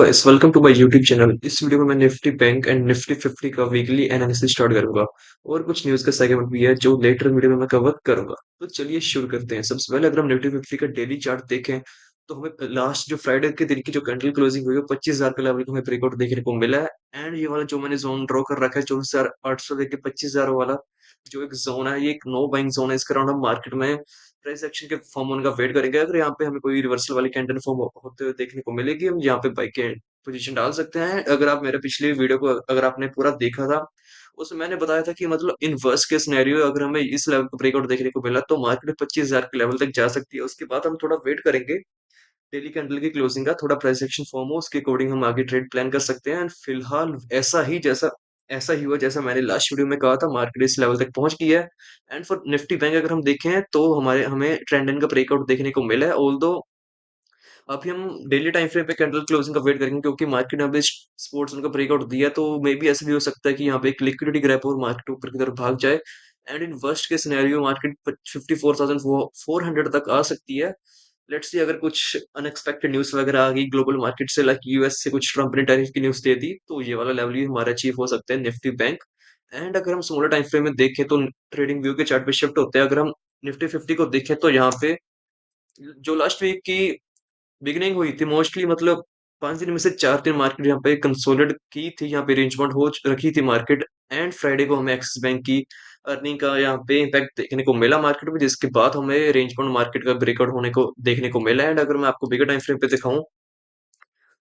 Guys welcome to my YouTube channel. इस video में मैं निफ्टी बैंक एंड निफ्टी 50 का वीकली एनालिसिस स्टार्ट करूंगा और कुछ न्यूज़ का सेगमेंट भी है जो लेटर वीडियो में मैं कवर करूंगा। तो चलिए शुरू करते हैं। सबसे पहले अगर हम निफ्टी 50 का डेली चार्ट देखें तो हमें लास्ट जो फ्राइडे के दिन की जो कैंडल क्लोजिंग हुई है 25,000 का लेवल हमें ब्रेकआउट देखने को मिला है। एंड ये वाला जो मैंने जोन ड्रॉ कर रखा है 24,800 लेके 25,000 वाला जो एक जोन है, ये एक नो बाइंग जोन है। इसके अराउंड हम मार्केट में प्राइस एक्शन के फॉर्म होने का वेट करेंगे। अगर यहाँ पे हमें कोई रिवर्सल वाली कैंडल फॉर्म होते हुए देखने को मिलेगी, हम यहाँ पे बाई के पोजीशन डाल सकते हैं। अगर आप मेरे पिछले वीडियो को अगर आपने पूरा देखा था, उसमें मैंने बताया था कि मतलब इन वर्स्ट केस सिनेरियो अगर हमें इस लेवल का ब्रेकआउट देखने को मिला तो मार्केट 25,000 के लेवल तक जा सकती है। उसके बाद हम थोड़ा वेट करेंगे डेली कैंडल की क्लोजिंग का, थोड़ा प्राइस एक्शन फॉर्म हो उसके अकॉर्डिंग हम आगे ट्रेड प्लान कर सकते हैं। एंड फिलहाल ऐसा ही हुआ जैसा मैंने लास्ट वीडियो में कहा था, मार्केट इस लेवल तक पहुंच गई है। एंड फॉर निफ्टी बैंक अगर हम देखें तो हमारे हमें ट्रेंड लाइन का ब्रेकआउट देखने को मिला है। ऑल्दो अभी हम डेली टाइम फ्रेम पे कैंडल क्लोजिंग का वेट करेंगे क्योंकि मार्केट ने अभी स्पोर्ट्स उनका ब्रेकआउट दिया, तो मे बी ऐसा भी हो सकता है कि यहाँ पे एक लिक्विडिटी ग्रैब और मार्केट ऊपर की तरफ भाग जाए। एंड इन वर्स्ट के सिनेरियो मार्केट 54,400 तक आ सकती है। लेट्स सी अगर कुछ अनएक्सपेक्टेड न्यूज़ वगैरह आ गई ग्लोबल मार्केट से, लाइक यूएस से कुछ ट्रम्प ने टैरिफ की न्यूज़ दे दी, तो ये वाला लेवल भी हमारा अचीव हो सकता है निफ्टी बैंक। एंड अगर हम स्मॉलर टाइम फ्रेम में देखें तो ट्रेडिंग व्यू के चार्ट पे शिफ्ट होते हैं। अगर हम निफ्टी 50 को देखें तो यहाँ पे जो लास्ट वीक की बिगिनिंग हुई थी मोस्टली, मतलब 5 दिन में से 4 दिन मार्केट यहाँ पे कंसोलिडेट की थी, यहाँ पे रेंज बाउंड हो रखी थी मार्केट। एंड फ्राइडे को हमें एक्सिस बैंक की अर्निंग का यहाँ पे इम्पैक्ट देखने को मिला मार्केट में, जिसके बाद हमें रेंज बाउंड मार्केट का ब्रेकआउट होने को देखने को मिला। एंड अगर मैं आपको बिगर टाइम फ्रेम पे दिखाऊं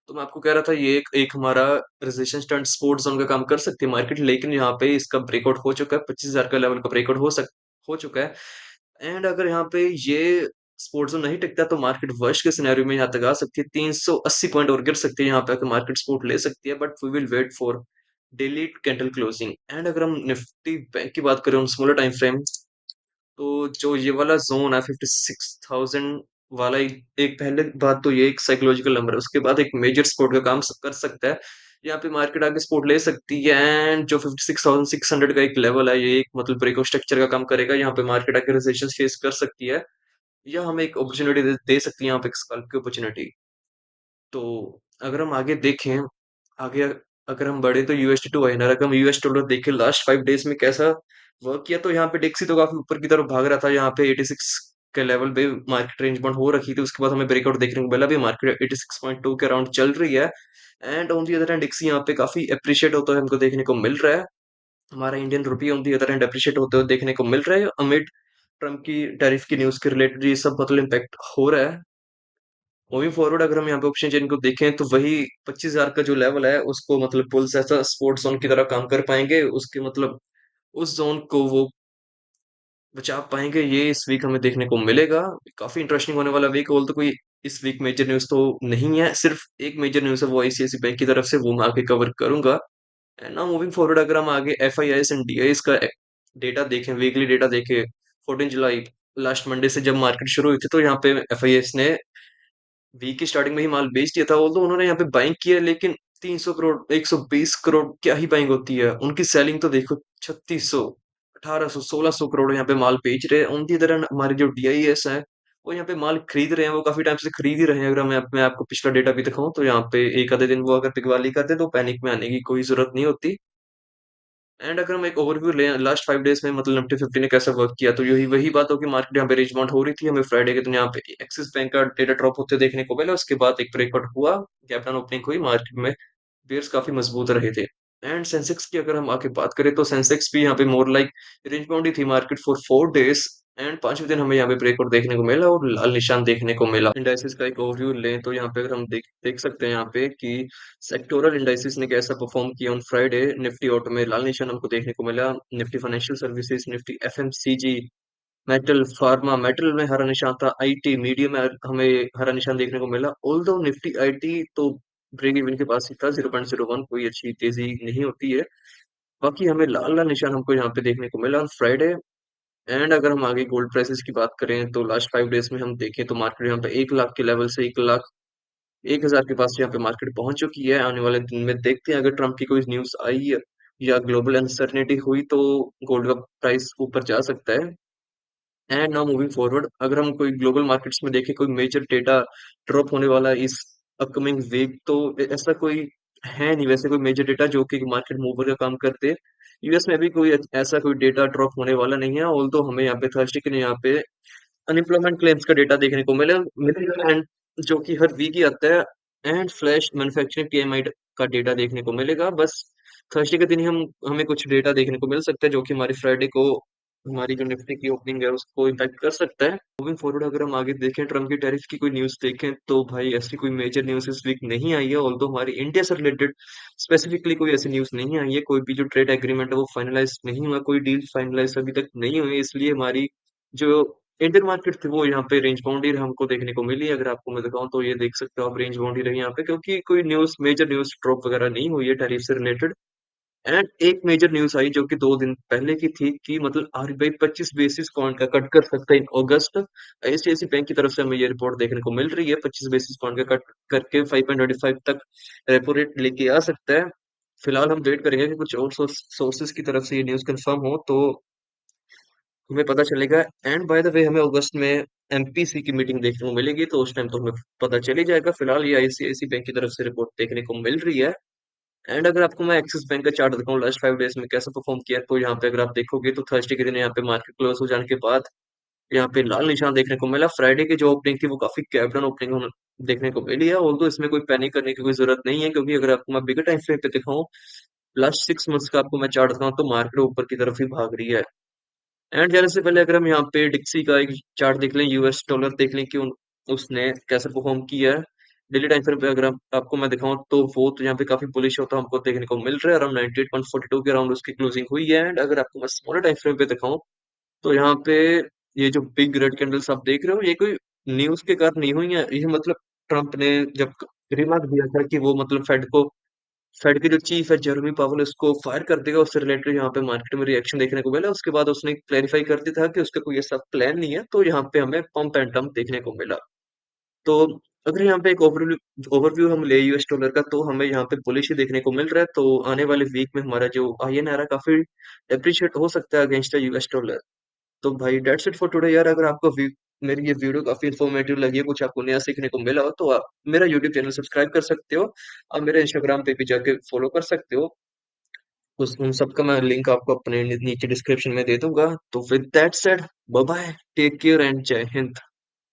तो मैं आपको कह रहा था ये एक हमारा रेजिस्टेंस स्टैंड सपोर्ट जोन का काम कर सकती है मार्केट, लेकिन यहाँ पे इसका ब्रेकआउट हो चुका है। 25,000 का लेवल का ब्रेकआउट हो चुका है। एंड अगर यहाँ पे ये सपोर्ट जोन नहीं टिकता तो मार्केट वर्स्ट के सिनेरियो में यहाँ तक आ सकती है, 380 पॉइंट और गिर सकती है। यहाँ पे आकर मार्केट सपोर्ट ले सकती है, but we will wait for daily candle closing. And अगर हम निफ्टी बैंक की बात करें ऑन स्मॉलर टाइम फ्रेम, तो जो ये वाला जोन है 56,000 वाला, एक पहले बात तो ये एक साइकोलॉजिकल नंबर है, उसके बाद एक मेजर सपोर्ट का काम कर सकता है। यहाँ पे मार्केट आगे सपोर्ट ले सकती है। एंड जो 56,600 का एक लेवल है, ये एक मतलब ब्रेकआउट स्ट्रक्चर का काम करेगा। यहाँ पे मार्केट आगे रेजिस्टेंस फेस कर सकती है या हमें एक अपॉर्चुनिटी दे सकती है, यहाँ पे एक स्कैल्प की अपॉर्चुनिटी। तो अगर हम आगे देखें, आगे अगर हम बढ़े तो यूएसडी टू आईएनआर, अगर हम यूएस डॉलर देखें लास्ट 5 डेज में कैसा वर्क किया, तो यहाँ पे डेक्सी तो काफी ऊपर की तरफ भाग रहा था। यहाँ पे 86 के लेवल पे मार्केट रेंज बाउंड हो रखी थी, उसके बाद हमें ब्रेकआउट देखने को मिला। अभी मार्केट 86.2 के अराउंड चल रही है। And on the other hand डेक्सी यहाँ पे काफी अप्रिशिएट होता है हमको देखने को मिल रहा है। हमारा इंडियन रुपया on the other hand appreciate होते हुए देखने को मिल रहा है अमिड ट्रम्प की टैरिफ की न्यूज के रिलेटेड। ये सब मतलब इम्पैक्ट हो रहा है। मूविंग फॉरवर्ड अगर हम यहाँ पे ऑप्शन चेन को देखें तो वही 25,000 का जो लेवल है उसको मतलब पुल्स ऐसा स्पोर्ट्स जोन की तरह काम कर पाएंगे, उसके मतलब उस जोन को वो बचा पाएंगे, ये इस वीक हमें देखने को मिलेगा। काफी इंटरेस्टिंग होने वाला वीक। तो कोई इस वीक मेजर न्यूज तो नहीं है, सिर्फ एक मेजर न्यूज है वो आईसीआईसी बैंक की तरफ से, वो मैं आगे कवर करूंगा। एंड नाउ मूविंग फॉरवर्ड अगर हम आगे F I S and D I S का डेटा देखें, वीकली डेटा देखें, 14 जुलाई लास्ट मंडे से जब मार्केट शुरू हुई थी, तो यहाँ पे एफ आई एस ने वीक की स्टार्टिंग में ही माल बेच दिया था। ऑल्दो उन्होंने यहाँ पे बाइंग किया है, लेकिन 300 करोड़ 120 करोड़ क्या ही बाइंग होती है, उनकी सेलिंग तो देखो 3600 1800 1600 करोड़ यहाँ पे माल बेच रहे हैं। उनकी तरह हमारे जो डीआईएस है वो यहाँ पे माल खरीद रहे हैं, वो काफी टाइम से खरीद ही रहे हैं। अगर मैं आपको पिछला डेटा भी दिखाऊं तो यहाँ पे एक आधे दिन वो अगर पिकवाली करते तो पैनिक में आने की कोई जरूरत नहीं होती। एंड अगर हम एक ओवरव्यू लें लास्ट 5 डेज में मतलब निफ्टी 50 ने कैसा वर्क किया, तो यही वही बात हो कि मार्केट यहाँ पे रेंज बाउंड हो रही थी। हमें फ्राइडे के दिन यहाँ पे एक्सिस बैंक का डेटा ड्रॉप होते देखने को मिला, उसके बाद एक ब्रेकआउट हुआ, गैप डाउन ओपनिंग हुई मार्केट में, बेयर्स काफी मजबूत रहे थे। एंड सेंसेक्स की अगर हम आगे बात करें तो सेंसेक्स भी यहाँ पे मोर लाइक रेंज बाउंड ही थी मार्केट फॉर 4 डेज। एंड पांचवें दिन हमें यहाँ पे ब्रेकआउट देखने को मिला और लाल निशान देखने को मिला। इंडाइसिस का एक ओवरव्यू लें तो यहाँ पे अगर हम देख सकते हैं यहाँ पे कि सेक्टोरल इंडाइसिस ने कैसा परफॉर्म किया ऑन फ्राइडे। निफ्टी ऑटो में लाल निशान हमको देखने को मिला, Nifty financial services, Nifty FMCG, metal pharma, metal में हरा निशान था, आईटी मीडिया में हमें हरा निशान देखने को मिला। ऑल्दो निफ्टी आईटी तो ब्रेक इवन के पास ही था 0.01, कोई अच्छी तेजी नहीं होती है। बाकी हमें लाल लाल निशान हमको यहाँ पे देखने को मिला ऑन फ्राइडे। एंड अगर हम आगे गोल्ड प्राइसेस की बात करें तो लास्ट 5 डेज में हम देखें तो मार्केट यहाँ पे 1 लाख के लेवल से 1,01,000 के पास यहाँ पे मार्केट पहुंच चुकी है। आने वाले दिन में देखते हैं अगर ट्रम्प की कोई न्यूज आई या ग्लोबल अनसर्टेनिटी हुई तो गोल्ड का प्राइस ऊपर जा सकता है। एंड नाउ मूविंग फॉरवर्ड अगर हम कोई ग्लोबल मार्केट्स में देखें कोई मेजर डेटा ड्रॉप होने वाला इस अपकमिंग वीक तो ऐसा कोई है नहीं वैसे कोई मेजर डेटा जो कि मार्केट मूवर का काम करते हैं। यूएस में भी कोई ऐसा कोई डेटा ड्रॉप होने वाला नहीं है, ऑल्दो हमें यहाँ पे थर्सडे के लिए यहाँ पे अनएम्प्लॉयमेंट क्लेम्स का डेटा देखने को मिलेगा एंड जो कि हर वीक ही आता है, एंड फ्लैश मैन्युफैक्चरिंग पीएमआई का डेटा देखने को मिलेगा। बस थर्सडे के दिन ही हम हमें कुछ डेटा देखने को मिल सकता है जो कि हमारी फ्राइडे को हमारी जो निफ्टी की ओपनिंग है उसको इम्पैक्ट कर सकता है। मूविंग फॉरवर्ड अगर हम आगे देखें ट्रम्प की टैरिफ की कोई न्यूज़ देखें तो भाई ऐसी कोई मेजर न्यूज़ इस वीक नहीं आई है, ऑल्दो हमारी इंडिया से रिलेटेड स्पेसिफिकली कोई ऐसी न्यूज़ नहीं आई है, कोई भी जो ट्रेड एग्रीमेंट है वो फाइनलाइज नहीं हुआ, कोई डील फाइनलाइज अभी तक नहीं हुई, इसलिए हमारी जो इंडियन मार्केट थी वो यहाँ पे रेंज बाउंड ही हमको देखने को मिली। अगर आपको मैं दिखाऊं तो ये देख सकते हो आप, रेंज बाउंड ही रही यहाँ पे क्योंकि कोई न्यूज़ मेजर न्यूज़ ड्रॉप वगैरह नहीं हुई है टैरिफ से रिलेटेड। एंड एक मेजर न्यूज़ आई जो कि 2 दिन पहले की थी कि मतलब आरबीआई 25 बेसिस पॉइंट का कट कर सकता है इन अगस्त। आईसीआईसी बैंक की तरफ से हमें ये रिपोर्ट देखने को मिल रही है, 25 बेसिस पॉइंट का कट करके 5.25 तक रेपो रेट लेके आ सकता है। फिलहाल हम वेट करेंगे कि कुछ और सोर्सेज की तरफ से ये न्यूज़ कंफर्म हो तो हमें पता चलेगा। एंड बाय द वे हमें अगस्त में एमपीसी की मीटिंग देखने को मिलेगी तो उस टाइम तो हमें पता चल ही जाएगा। फिलहाल ये आईसीआईसी बैंक की तरफ से रिपोर्ट देखने को मिल रही है। एंड अगर आपको मैं एक्सिस बैंक का चार्ट दिखाऊं लास्ट 5 डेज में कैसा परफॉर्म किया है, तो यहाँ पे अगर आप देखोगे तो थर्सडे के दिन यहाँ पे मार्केट क्लोज हो जाने के बाद यहाँ पे लाल निशान देखने को मिला। फ्राइडे की जो ओपनिंग थी वो काफी कैप डाउन ओपनिंग देखने को मिली है, ऑल्दो इसमें कोई पैनिक करने की कोई जरूरत नहीं है क्योंकि अगर आपको मैं बिगर टाइम फ्रेम पे दिखाऊं लास्ट 6 मंथ्स का आपको मैं चार्ट दिखाऊं तो मार्केट ऊपर की तरफ ही भाग रही है। एंड जाने से पहले अगर हम यहाँ पे डिक्सी का एक चार्ट देख लें, यूएस डॉलर देख लें कि उसने कैसे परफॉर्म किया है डेली टाइम फ्रेम पे, अगर आपको मैं दिखाऊं तो वो तो यहाँ पे काफी बुलिश होता हमको देखने को मिल रहा है। अराउंड 98.42 के अराउंड उसकी क्लोजिंग हुई है। एंड अगर आपको मैं स्मॉलर टाइम फ्रेम पे दिखाऊं तो यहाँ पे ये जो बिग रेड कैंडल्स आप देख रहे हो ये कोई न्यूज के कारण नहीं हुई है, ये मतलब ट्रम्प ने जब रिमार्क दिया था कि वो मतलब फेड के जो चीफ है जेरोमी पावल उसको फायर कर देगा, उससे रिलेटेड यहाँ पे मार्केट में रिएक्शन देखने को मिला। उसके बाद उसने क्लैरिफाई कर दिया था कि उसका कोई ऐसा प्लान नहीं है, तो यहाँ पे हमें पंप एंड डंप देखने को मिला। तो अगर यहाँ पे एक ओवरव्यू ओवरव्यू हम ले यूएस डॉलर का तो हमें यहाँ पे बुलिश ही देखने को मिल रहा है। तो आने वाले वीक में हमारा जो आईएनआर है काफी अप्रिशिएट हो सकता है अगेंस्ट यूएस डॉलर। तो भाई डेट्स इट फॉर टुडे यार, अगर आपको मेरी ये वीडियो काफी इन्फॉर्मेटिव लगी है, कुछ आपको नया सीखने को मिला हो तो आप मेरा यूट्यूब चैनल सब्सक्राइब कर सकते हो। आप मेरे इंस्टाग्राम पे भी जाके फॉलो कर सकते हो। उस उन सबका मैं लिंक आपको अपने नीचे डिस्क्रिप्शन में दे दूंगा। तो with that said bye bye, take care and जय हिंद।